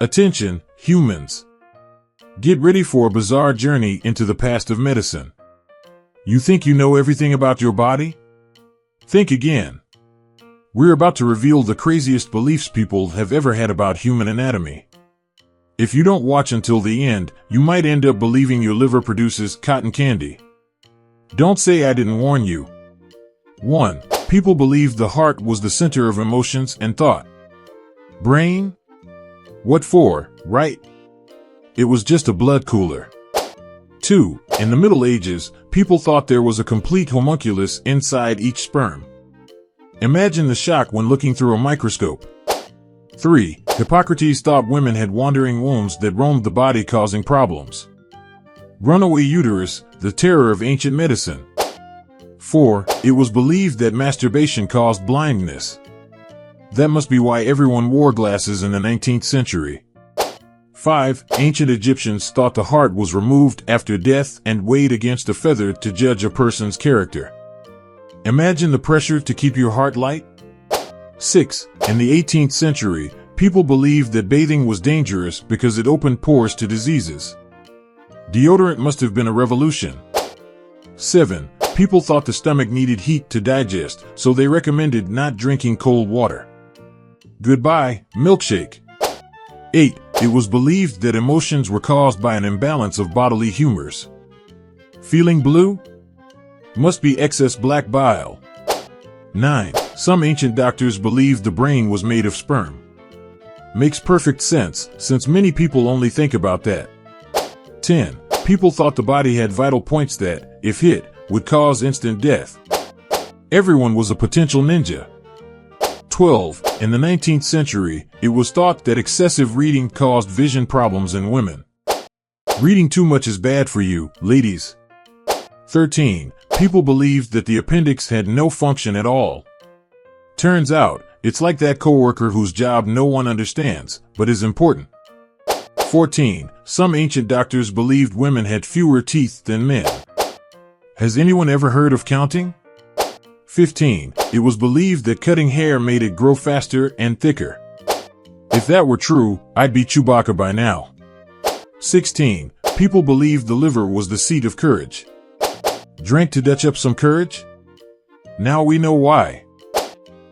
Attention, humans. Get ready for a bizarre journey into the past of medicine. You think you know everything about your body? Think again. We're about to reveal the craziest beliefs people have ever had about human anatomy. If you don't watch until the end, you might end up believing your liver produces cotton candy. Don't say I didn't warn you. 1. People believed the heart was the center of emotions and thought. Brain? What for, right? It was just a blood cooler. 2. In the Middle Ages, people thought there was a complete homunculus inside each sperm. Imagine the shock when looking through a microscope. 3. Hippocrates thought women had wandering wombs that roamed the body causing problems. Runaway uterus, the terror of ancient medicine. 4. It was believed that masturbation caused blindness. That must be why everyone wore glasses in the 19th century. 5. Ancient Egyptians thought the heart was removed after death and weighed against a feather to judge a person's character. Imagine the pressure to keep your heart light. 6. In the 18th century, people believed that bathing was dangerous because it opened pores to diseases. Deodorant must have been a revolution. 7. People thought the stomach needed heat to digest, so they recommended not drinking cold water. Goodbye, milkshake. 8. It was believed that emotions were caused by an imbalance of bodily humors. Feeling blue? Must be excess black bile. 9. Some ancient doctors believed the brain was made of sperm. Makes perfect sense, since many people only think about that. 10. People thought the body had vital points that, if hit, would cause instant death. Everyone was a potential ninja. 12. In the 19th century, it was thought that excessive reading caused vision problems in women. Reading too much is bad for you, ladies. 13. People believed that the appendix had no function at all. Turns out, it's like that coworker whose job no one understands, but is important. 14. Some ancient doctors believed women had fewer teeth than men. Has anyone ever heard of counting? 15. It was believed that cutting hair made it grow faster and thicker. If that were true, I'd be Chewbacca by now. 16. People believed the liver was the seat of courage. Drank to Dutch up some courage? Now we know why.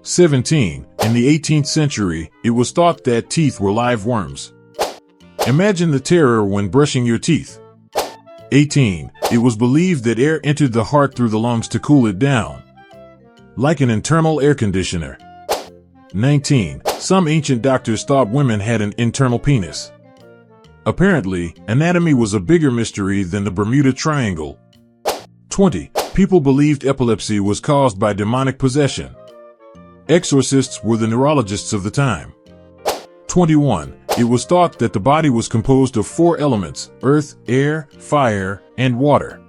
17. In the 18th century, it was thought that teeth were live worms. Imagine the terror when brushing your teeth. 18. It was believed that air entered the heart through the lungs to cool it down. Like an internal air conditioner. 19. Some ancient doctors thought women had an internal penis. Apparently, anatomy was a bigger mystery than the Bermuda Triangle. 20. People believed epilepsy was caused by demonic possession. Exorcists were the neurologists of the time. 21. It was thought that the body was composed of 4 elements: earth, air, fire, and water.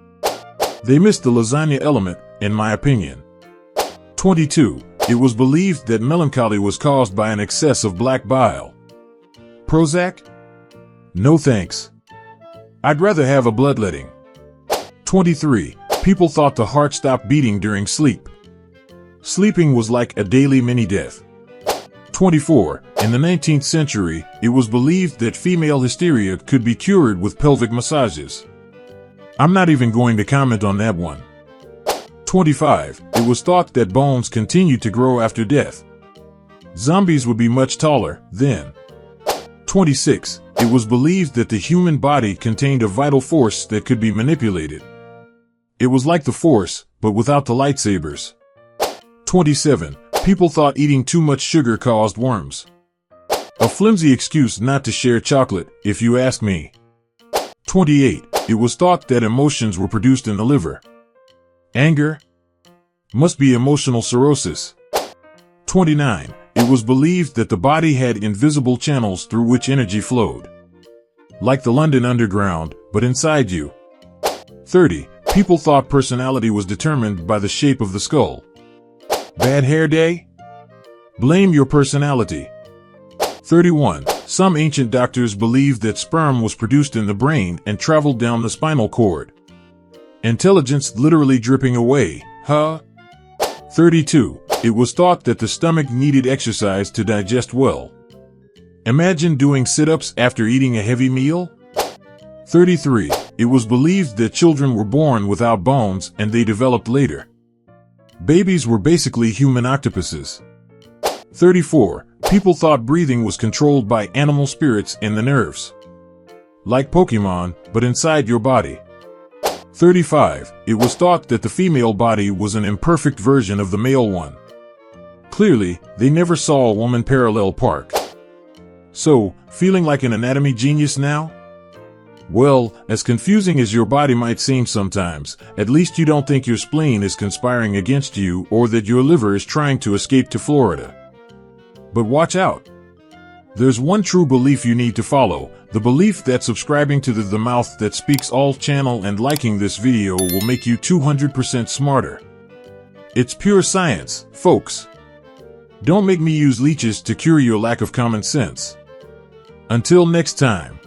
They missed the lasagna element, in my opinion. 22. It was believed that melancholy was caused by an excess of black bile. Prozac? No thanks. I'd rather have a bloodletting. 23. People thought the heart stopped beating during sleep. Sleeping was like a daily mini-death. 24. In the 19th century, it was believed that female hysteria could be cured with pelvic massages. I'm not even going to comment on that one. 25. It was thought that bones continued to grow after death. Zombies would be much taller then. 26. It was believed that the human body contained a vital force that could be manipulated. It was like the Force, but without the lightsabers. 27. People thought eating too much sugar caused worms. A flimsy excuse not to share chocolate, if you ask me. 28. It was thought that emotions were produced in the liver. Anger? Must be emotional cirrhosis. 29. It was believed that the body had invisible channels through which energy flowed. Like the London Underground, but inside you. 30. People thought personality was determined by the shape of the skull. Bad hair day? Blame your personality. 31. Some ancient doctors believed that sperm was produced in the brain and traveled down the spinal cord. Intelligence literally dripping away, huh? 32. It was thought that the stomach needed exercise to digest well. Imagine doing sit-ups after eating a heavy meal. 33. It was believed that children were born without bones and they developed later. Babies were basically human octopuses. 34. People thought breathing was controlled by animal spirits in the nerves. Like Pokemon, but inside your body. 35. It was thought that the female body was an imperfect version of the male one. Clearly, they never saw a woman parallel park. So, feeling like an anatomy genius now? Well, as confusing as your body might seem sometimes, at least you don't think your spleen is conspiring against you or that your liver is trying to escape to Florida. But watch out. There's one true belief you need to follow, the belief that subscribing to the Mouth That Speaks All channel and liking this video will make you 200% smarter. It's pure science, folks. Don't make me use leeches to cure your lack of common sense. Until next time.